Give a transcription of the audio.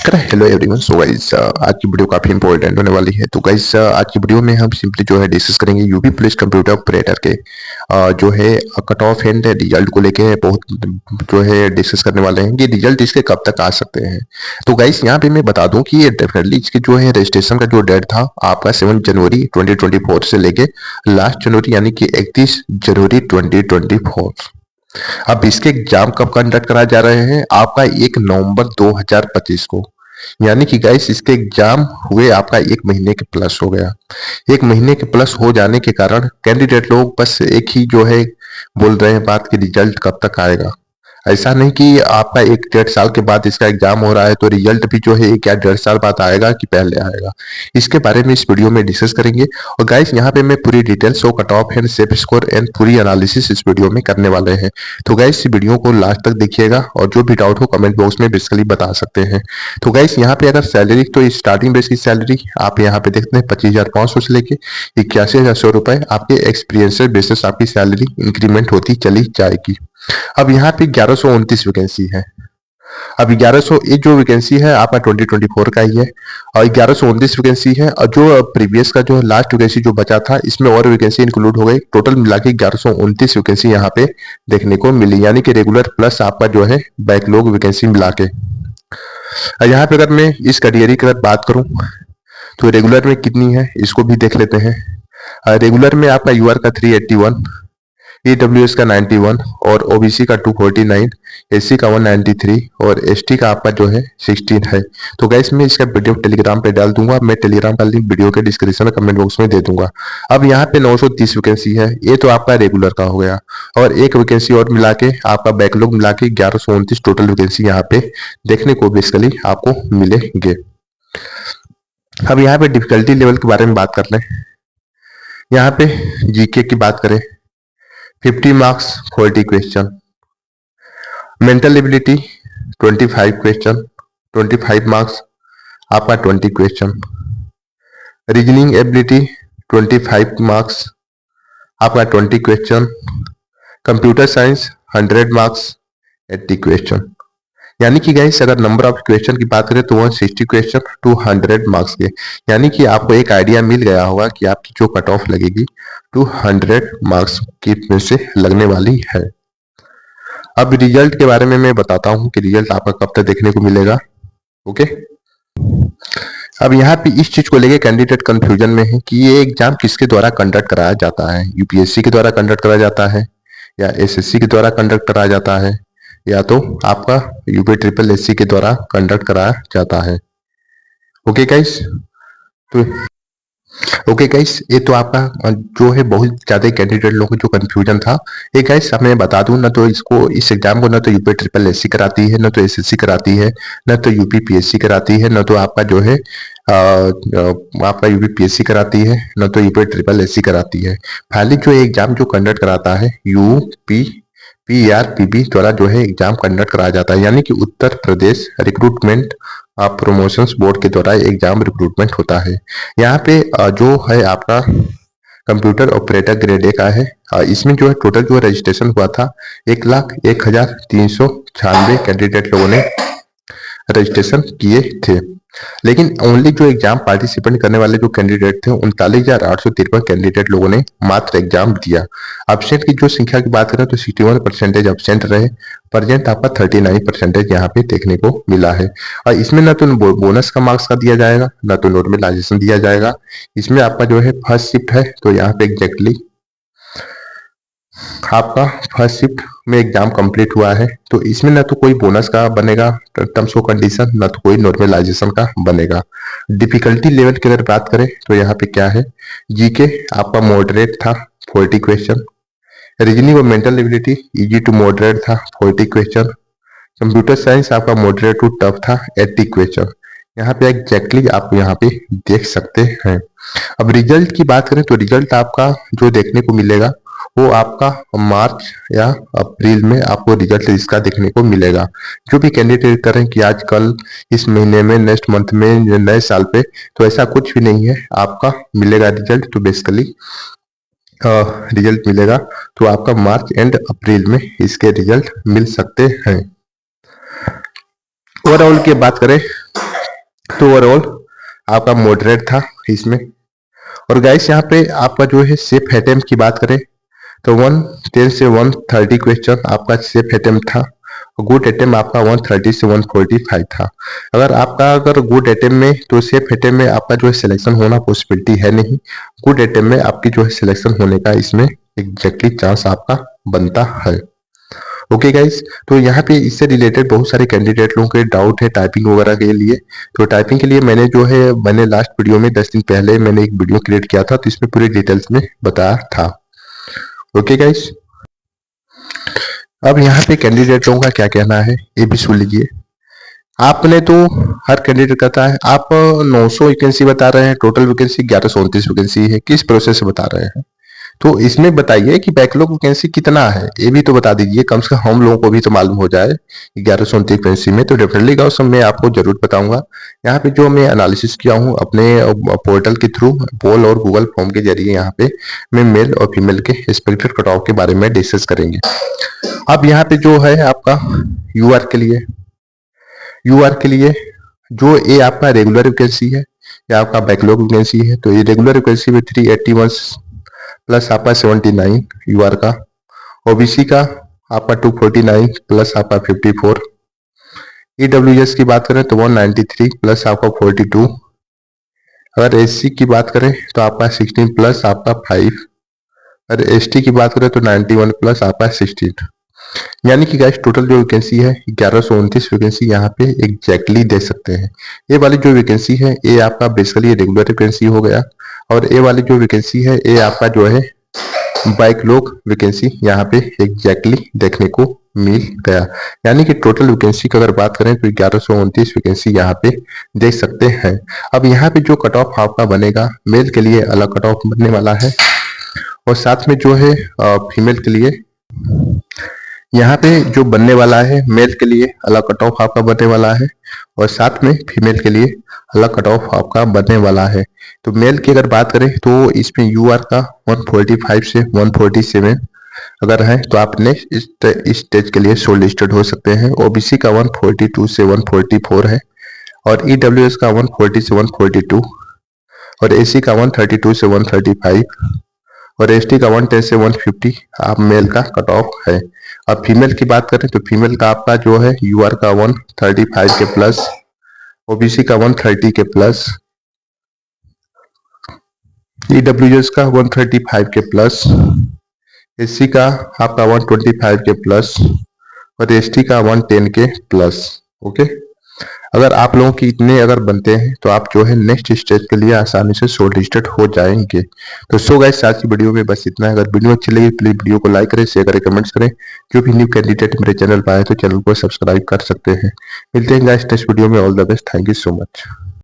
Hello everyone. So guys आज की video काफी इंपॉर्टेंट होने वाली है। तो गाइस आज की वीडियो में हम सिंपली जो है डिस्कस करेंगे यूपी पुलिस कंप्यूटर ऑपरेटर के जो है कट ऑफ एंड रिजल्ट को लेके बहुत जो है डिस्कस करने वाले हैं कि रिजल्ट इसके कब तक आ सकते हैं। तो गाइस यहाँ पे मैं बता दूं कि ये डेफिनेटली इसके जो है रजिस्ट्रेशन का जो डेट था आपका 7 जनवरी 2024 से लेके लास्ट जनवरी यानी कि 31 जनवरी 2024। अब इसके एग्जाम कब कंडक्ट कराए जा रहे हैं? आपका 1 नवंबर 2025 को। यानी कि गाइस इसके एग्जाम हुए आपका 1 महीने के प्लस हो गया। 1 महीने के प्लस हो जाने के कारण कैंडिडेट लोग बस एक ही जो है बोल रहे हैं बात कि रिजल्ट कब तक आएगा। ऐसा नहीं कि आपका 1 डेढ़ साल के बाद इसका एग्जाम हो रहा है तो रिजल्ट भी जो है 1 या 1.5 साल बाद आएगा कि पहले आएगा। इसके बारे में इस वीडियो में डिस्कस करेंगे। और गाइस यहाँ पे मैं पूरी डिटेल्स और cut off and safe score and पूरी एनालिसिस इस वीडियो में करने वाले हैं। तो गाइस इस वीडियो को लास्ट तक देखिएगा और जो भी डाउट हो कमेंट बॉक्स में बेसिकली बता सकते हैं। तो गाइस यहाँ पे अगर सैलरी तो स्टार्टिंग बेस की सैलरी आप यहाँ पे देखते हैं 25,500 से लेके 81,100 रुपए आपके एक्सपीरियंस बेसिस आपकी सैलरी इंक्रीमेंट होती चली जाएगी। अब यहाँ पे 1129 वैकेंसी है। अब 1100 ये जो वैकेंसी है आपका 2024 का ही है और 1129 वैकेंसी है। और जो प्रीवियस का जो लास्ट वैकेंसी जो बचा था इसमें और वैकेंसी इंक्लूड हो गई। टोटल मिला के 1129 वैकेंसी यहाँ पे देखने को मिली, यानी कि रेगुलर प्लस आपका जो है बैकलॉग वैकेंसी मिला के। यहाँ पे अगर मैं इस कैटेगरी की अगर बात करूं तो रेगुलर में कितनी है इसको भी देख लेते हैं। रेगुलर में आपका यूआर का 381, ईडब्ल्यूएस का 91 और ओबीसी का 249, एससी का 193 और एसटी का आपका जो है 16 है। तो गाइस मैं इसका वीडियो टेलीग्राम पे डाल दूंगा। मैं टेलीग्राम का लिंक वीडियो के डिस्क्रिप्शन में कमेंट बॉक्स में दे दूंगा। अब यहाँ पे 930 वैकेंसी है, ये तो आपका रेगुलर का हो गया और एक वैकेंसी और मिला के आपका बैकलॉग मिला के 1129 टोटल वैकेंसी यहाँ पे देखने को बेसिकली आपको मिलेंगे। अब यहाँ पे डिफिकल्टी लेवल के बारे में बात कर लें। यहाँ पे जीके की बात करें 50 marks 40 question, mental ability 25 question 25 marks आपका 20 क्वेश्चन, रीजनिंग एबिलिटी 25 मार्क्स आपका 20 question, computer science 100 marks 80 question. यानी कि गाइस अगर नंबर ऑफ क्वेश्चन की बात करें तो 160 क्वेश्चन 200 मार्क्स के। यानी कि आपको एक आइडिया मिल गया होगा कि आपकी जो कट ऑफ लगेगी 200 मार्क्स की में से लगने वाली है। अब रिजल्ट के बारे में मैं बताता हूं कि रिजल्ट आपका कब तक देखने को मिलेगा। ओके, अब यहाँ पे इस चीज को लेके कैंडिडेट कंफ्यूजन में है कि ये एग्जाम किसके द्वारा कंडक्ट कराया जाता है। यूपीएससी के द्वारा कंडक्ट कराया जाता है या एसएससी के द्वारा कंडक्ट कराया जाता है या तो आपका यूपी ट्रिपल एससी के द्वारा कंडक्ट कराया जाता है। ओके गाइस, तो ओके गाइस ये तो आपका जो है बहुत ज्यादा कैंडिडेट लोगों को जो कंफ्यूजन था। ये गाइस मैं बता दूं ना तो इसको इस एग्जाम को ना तो यूपी ट्रिपल एससी कराती है, ना तो एसएससी कराती है, ना तो यूपी पीएससी कराती है, ना तो आपका जो है आपका यूपी पीएससी कराती है, ना तो यूपी ट्रिपल एससी कराती है। फाइनली जो एग्जाम जो कंडक्ट कराता है यूपी पीआरपीबी द्वारा जो है एग्जाम कंडक्ट कराया जाता है। यानी कि Uttar Pradesh recruitment promotions board के द्वारा एग्जाम रिक्रूटमेंट होता है। यहाँ पे जो है आपका कंप्यूटर ऑपरेटर ग्रेड ए का है। इसमें जो है टोटल जो रजिस्ट्रेशन हुआ था 1,01,396 कैंडिडेट लोगों ने रजिस्ट्रेशन किए थे। लेकिन ओनली जो एग्जाम पार्टिसिपेंट करने वाले जो कैंडिडेट थे 39,853 कैंडिडेट लोगों ने मात्र एग्जाम दिया। एब्सेंट की जो संख्या की बात करें तो 61% एब्सेंट रहे। प्रेजेंट आपका 39% यहाँ पे देखने को मिला है। और इसमें ना तो बोनस का मार्क्स का दिया जाएगा ना तो नॉर्मलाइजेशन दिया जाएगा। इसमें आपका जो है फर्स्ट शिफ्ट है तो यहाँ पे एग्जैक्टली आपका फर्स्ट शिफ्ट में एग्जाम कंप्लीट हुआ है तो इसमें ना तो कोई बोनस का बनेगा टर्म्स ऑफ कंडीशन, ना तो कोई नॉर्मलाइजेशन का बनेगा। डिफिकल्टी लेवल की अगर बात करें तो यहाँ पे क्या है, जीके आपका मॉडरेट था 40 क्वेश्चन, रीजनिंग और mental ability easy to moderate था 40 क्वेश्चन, कंप्यूटर साइंस आपका मॉडरेट टू टफ था 80 क्वेश्चन। यहाँ पे एग्जैक्टली आप यहाँ पे देख सकते हैं। अब रिजल्ट की बात करें तो रिजल्ट आपका जो देखने को मिलेगा वो आपका मार्च या अप्रैल में आपको रिजल्ट इसका देखने को मिलेगा। जो भी कैंडिडेट करें कि आज कल इस महीने में नेक्स्ट मंथ में नए साल पे, तो ऐसा कुछ भी नहीं है, आपका मिलेगा रिजल्ट। तो बेसिकली रिजल्ट मिलेगा तो आपका मार्च एंड अप्रैल में इसके रिजल्ट मिल सकते हैं। ओवरऑल की बात करें तो ओवरऑल आपका मॉडरेट था इसमें। और गाइस यहाँ पे आपका जो है सेफ अटेम्प्ट की बात करें तो 110 से 130 क्वेश्चन आपका सेफ अटेम्प्ट था। गुड अटेम्प्ट आपका 130 से 145 था। अगर गुड अटेम्प्ट में तो सेफ अटेम्प्ट में आपका जो है सिलेक्शन होना पॉसिबिलिटी है नहीं। गुड अटेम्प्ट में आपकी जो है सिलेक्शन होने का इसमें एग्जैक्टली चांस आपका बनता है। ओके गाइस, तो यहाँ पे इससे रिलेटेड बहुत सारे कैंडिडेट लोगों के डाउट है टाइपिंग वगैरह के लिए। तो टाइपिंग के लिए मैंने लास्ट वीडियो में 10 दिन पहले मैंने एक वीडियो क्रिएट किया था, तो इसमें पूरी डिटेल्स में बताया था। ओके गाइस, अब यहाँ पे कैंडिडेट लोगों का क्या कहना है ये भी सुन लीजिए। आपने तो हर कैंडिडेट कहता है आप 900 वैकेंसी बता रहे हैं, टोटल वैकेंसी 1129 वैकेंसी है, किस प्रोसेस से बता रहे हैं? तो इसमें बताइए कि बैकलॉग वैकेंसी कितना है, ये भी तो बता दीजिए, कम से कम हम लोगों को भी तो मालूम हो जाए 1129 वैकेंसी में। तो डेफिनेटली गाइस मैं आपको जरूर बताऊंगा। यहाँ पे जो मैं एनालिसिस किया हूँ अपने पोर्टल के थ्रू, पोल और गूगल फॉर्म के जरिए, यहाँ पे मैं मेल और फीमेल के एक्सपेक्टेड कट ऑफ के बारे में डिस्कस करेंगे। अब यहाँ पे जो है आपका यूआर के लिए जो ये आपका रेगुलर वैकेंसी है या आपका बैकलॉग वैकेंसी है, तो ये रेगुलर वैकेंसी में 381 प्लस आपका 79 यूआर का, ओबीसी का आपका 249 प्लस आपका 54, ईडब्ल्यूएस की बात करें तो 193 प्लस आपका 42, अगर एससी की बात करें तो आपका 16 प्लस आपका 5, अगर एसटी की बात करें तो 91 प्लस आपका 16। यानी कि गाइस टोटल जो वैकेंसी है 1129 वैकेंसी यहाँ पे एग्जैक्टली दे सकते हैं। ये वाली जो वैकेंसी है ये आपका बेसिकली रेगुलर वैकेंसी हो गया, और ये वाली जो वैकेंसी है ये आपका जो है बैकलॉग वैकेंसी यहाँ पे एग्जैक्टली देखने को मिल गया। यानी कि टोटल वैकेंसी की अगर बात करें तो 1129 वैकेंसी यहाँ पे देख सकते हैं। अब यहाँ पे जो कट ऑफ आपका बनेगा, मेल के लिए अलग कट ऑफ बनने वाला है, और साथ में जो है फीमेल के लिए यहाँ पे जो बनने वाला है, मेल के लिए अलग कट ऑफ आपका बनने वाला है, और साथ में फीमेल के लिए अलग कट ऑफ आपका बनने वाला है। तो मेल की अगर बात करें तो इसमें यूआर का 145 से 147 अगर है तो आप नेक्स्ट इस स्टेज के लिए शॉर्ट लिस्टेड हो सकते हैं। ओबीसी का 142 से 144 है, और ईडब्ल्यूएस का 140 से 142, और एसी का 132 से 135, और एसटी का 110 से 150 आप मेल का कट ऑफ है। अब फीमेल की बात करें तो फीमेल का आपका जो है यूआर का 135 के प्लस, ओबीसी का 130 के प्लस, ईडब्ल्यूएस का 135 के प्लस, एससी का आपका 125 के प्लस, और एसटी का 110 के प्लस। ओके, अगर आप लोगों की इतने अगर बनते हैं तो आप जो है नेक्स्ट स्टेज के लिए आसानी से शॉर्ट लिस्टेड हो जाएंगे। तो सो गाइस आज की वीडियो में बस इतना है। अगर वीडियो अच्छी लगी प्लीज वीडियो को लाइक करें, शेयर करें, कमेंट्स करें। जो भी न्यू कैंडिडेट मेरे चैनल पर आए तो चैनल को सब्सक्राइब कर सकते हैं। मिलते हैं गाइस नेक्स्ट वीडियो में। All the best, thank you so much.